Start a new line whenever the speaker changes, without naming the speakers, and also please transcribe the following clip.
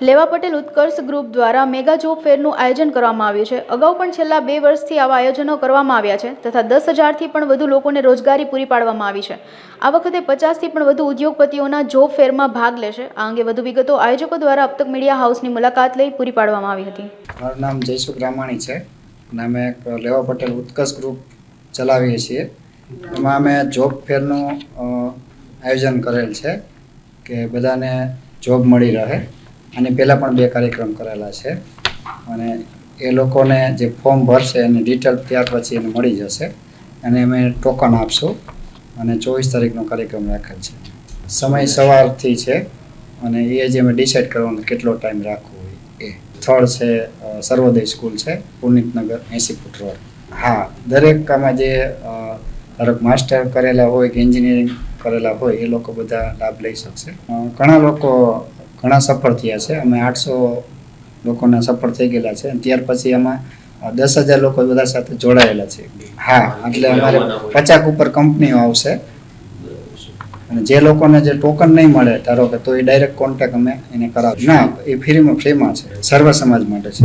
લેવા પટેલ ઉત્કર્ષ ગ્રુપ દ્વારા mega job ફેરનું આયોજન કરવામાં આવ્યું છે। અગાઉ પણ છેલ્લા 2 વર્ષથી આવા આયોજનો કરવામાં આવ્યા છે તથા 10,000થી પણ વધુ લોકોને રોજગારી પૂરી પાડવામાં આવી છે। આ વખતે 50થી પણ વધુ ઉદ્યોગપતિઓના જોબ ફેરમાં ભાગ લેશે। આ અંગે વધુ વિગતો આયોજકો દ્વારા અબતક મીડિયા હાઉસની મુલાકાત લઈ પૂરી પાડવામાં આવી હતી।
મારું નામ જયસુખ રામાણી છે અને અમે એક લેવા પટેલ ઉત્કર્ષ ગ્રુપ ચલાવીએ છીએ। એમાં અમે જોબ ફેરનું આયોજન કરેલ છે કે બધાને જોબ મળી રહે। આની પહેલાં પણ 2 કાર્યક્રમ કરેલા છે અને એ લોકોને જે ફોર્મ ભરશે એની ડિટેલ ત્યાર પછી એને મળી જશે અને અમે ટોકન આપશું અને 24 તારીખનો કાર્યક્રમ રાખેલ છે। સમય સવારથી છે અને એ જ અમે ડિસાઇડ કરવાનું કેટલો ટાઈમ રાખવો હોય એ। સ્થળ છે સર્વોદય સ્કૂલ છે, પુનિતનગર 80 ફૂટ રોડ। હા, દરેક આમાં જે ધારો માસ્ટર કરેલા હોય કે એન્જિનિયરિંગ કરેલા હોય એ લોકો બધા લાભ લઈ શકશે। ઘણા લોકો ઘણા સફળ થયા છે। અમે 800 લોકોના સફળ થઈ ગયેલા છે અને ત્યાર પછી એમાં 10,000 લોકો બધા સાથે જોડાયેલા છે। હા, એટલે અમારે 50 ઉપર કંપનીઓ આવશે અને જે લોકોને જે ટોકન નહીં મળે ધારો કે તો એ ડાયરેક્ટ કોન્ટેક્ટ અમે એને કરાવીશું। ના, એ ફ્રીમાં છે, સર્વ સમાજ માટે છે।